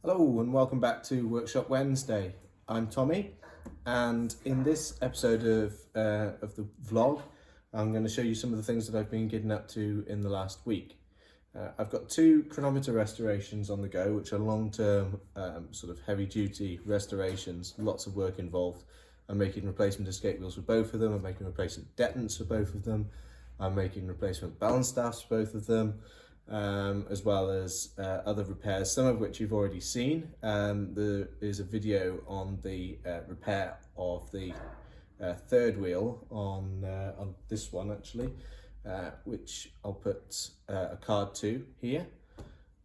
Hello and welcome back to Workshop Wednesday. I'm Tommy, and in this episode of the vlog, I'm going to show you some of the things that I've been getting up to in the last week. I've got two chronometer restorations on the go, which are long-term, sort of heavy-duty restorations. Lots of work involved. I'm making replacement escape wheels for both of them. I'm making replacement detents for both of them. I'm making replacement balance staffs for both of them. As well as other repairs, some of which you've already seen. There is a video on the repair of the third wheel on this one actually, which I'll put a card to here.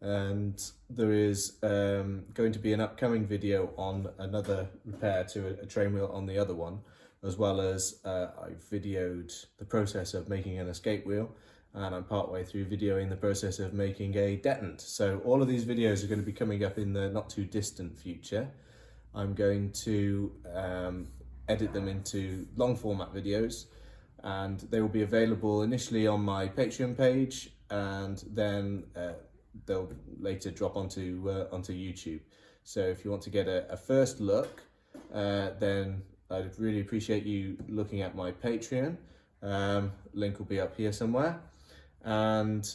And there is going to be an upcoming video on another repair to a train wheel on the other one, as well as I've videoed the process of making an escape wheel, and I'm partway through videoing the process of making a detent. So all of these videos are going to be coming up in the not too distant future. I'm going to edit them into long format videos, and they will be available initially on my Patreon page, and then they'll later drop onto YouTube. So if you want to get a first look, then I'd really appreciate you looking at my Patreon. Link will be up here somewhere. And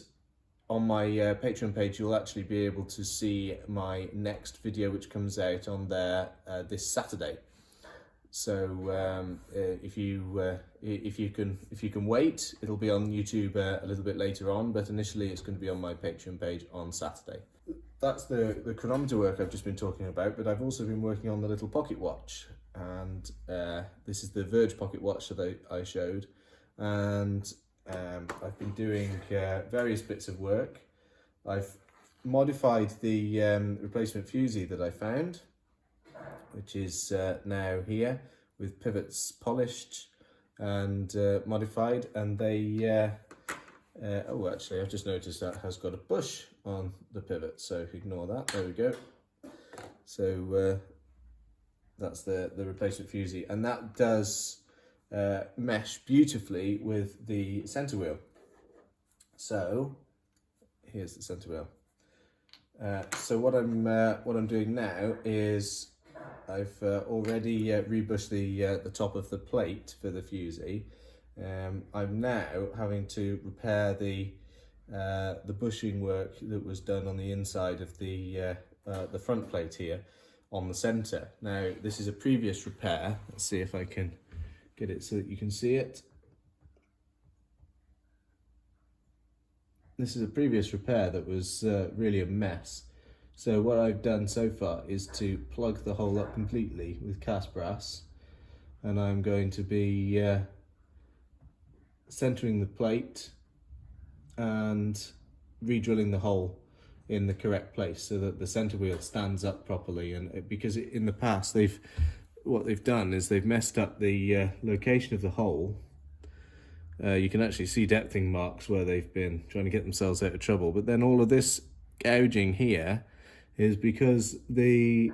on my Patreon page, you'll actually be able to see my next video, which comes out on there this Saturday. So if you can wait, it'll be on YouTube a little bit later on, but initially it's going to be on my Patreon page on Saturday. That's the chronometer work I've just been talking about, but I've also been working on the little pocket watch, and this is the Verge pocket watch that I showed, and I've been doing various bits of work. I've modified the replacement fusee that I found, which is now here with pivots polished and modified, and they oh, actually I've just noticed that has got a bush on the pivot, so ignore that. There we go. So that's the replacement fusee, and that does mesh beautifully with the center wheel. So here's the center wheel. So what I'm doing now is I've already rebushed the top of the plate for the fusee. I'm now having to repair the bushing work that was done on the inside of the front plate here on the center. Now this is a previous repair. Let's see if I can get it so that you can see it. This is a previous repair that was really a mess. So what I've done so far is to plug the hole up completely with cast brass, and I'm going to be centering the plate and re-drilling the hole in the correct place so that the center wheel stands up properly. And because in the past what they've done is they've messed up the location of the hole. You can actually see depthing marks where they've been trying to get themselves out of trouble. But then all of this gouging here is because the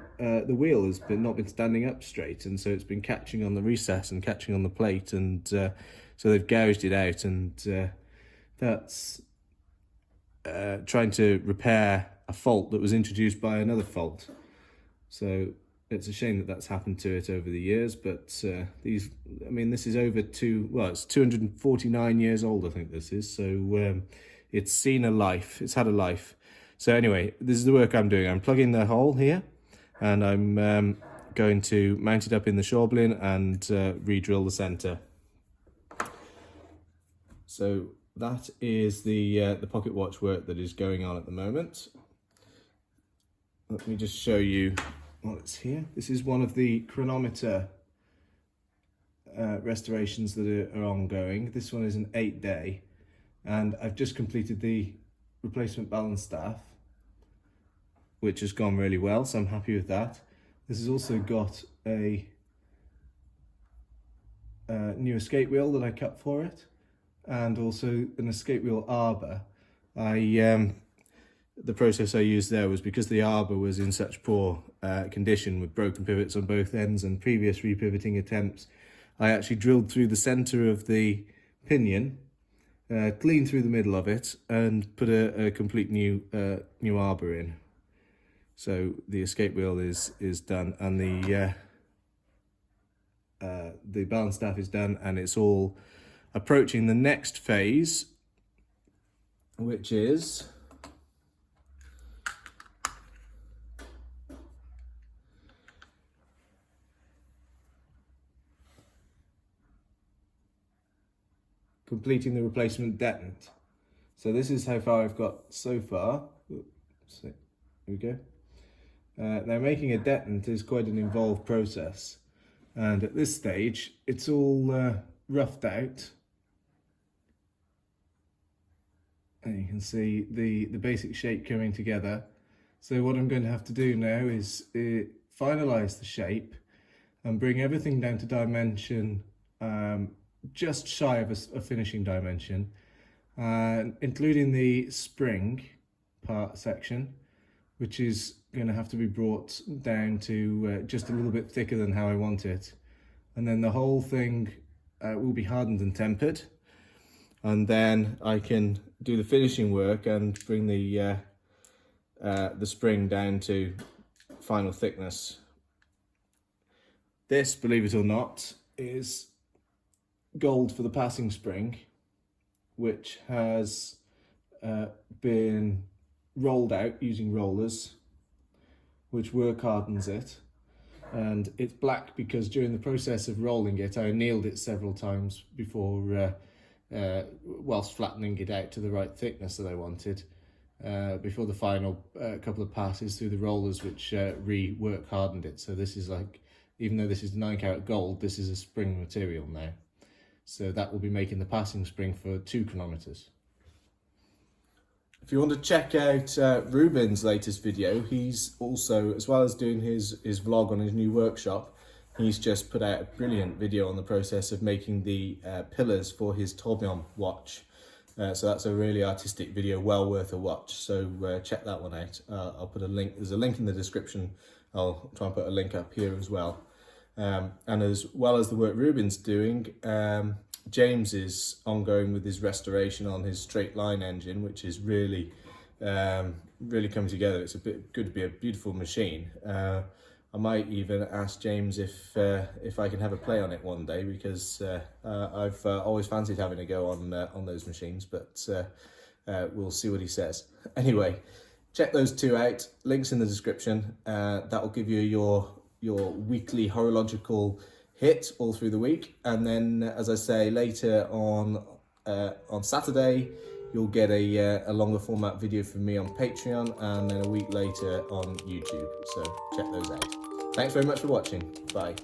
wheel has not been standing up straight, and so it's been catching on the recess and catching on the plate, and so they've gouged it out, and that's trying to repair a fault that was introduced by another fault. So it's a shame that that's happened to it over the years, but this is it's 249 years old, I think this is, so it's seen a life, it's had a life. So anyway, this is the work I'm doing. I'm plugging the hole here, and I'm going to mount it up in the shoreblin and re-drill the center. So that is the pocket watch work that is going on at the moment. Let me just show you what's here. This is one of the chronometer restorations that are ongoing. This one is an 8-day, and I've just completed the replacement balance staff, which has gone really well, so I'm happy with that. This has also got a new escape wheel that I cut for it, and also an escape wheel arbor. The process I used there was because the arbor was in such poor condition with broken pivots on both ends and previous repivoting attempts. I actually drilled through the center of the pinion, clean through the middle of it, and put a complete new arbor in. So the escape wheel is done, and the balance staff is done, and it's all approaching the next phase, which is completing the replacement detent. So this is how far I've got so far. Oops, here we go. Now making a detent is quite an involved process, and at this stage it's all roughed out, and you can see the basic shape coming together. So what I'm going to have to do now is finalize the shape and bring everything down to dimension just shy of a finishing dimension, including the spring part section, which is going to have to be brought down to just a little bit thicker than how I want it. And then the whole thing will be hardened and tempered, and then I can do the finishing work and bring the spring down to final thickness. This, believe it or not, is gold for the passing spring, which has been rolled out using rollers, which work hardens it, and it's black because during the process of rolling it I annealed it several times before whilst flattening it out to the right thickness that I wanted before the final couple of passes through the rollers, which re-work hardened it. So this is like, even though this is 9 karat gold, this is a spring material now. So that will be making the passing spring for 2 chronometers. If you want to check out Ruben's latest video, he's also, as well as doing his vlog on his new workshop, he's just put out a brilliant video on the process of making the pillars for his tourbillon watch. So that's a really artistic video, well worth a watch. So check that one out. I'll put a link, there's a link in the description. I'll try and put a link up here as well. And as well as the work Ruben's doing, James is ongoing with his restoration on his straight line engine, which is really coming together. It's good to be a beautiful machine. I might even ask James if I can have a play on it one day, because I've always fancied having a go on those machines, but we'll see what he says. Anyway, check those two out. Links in the description. That will give you your weekly horological hit all through the week, and then, as I say, later on Saturday you'll get a longer format video from me on Patreon, and then a week later on YouTube. So check those out. Thanks very much for watching. Bye.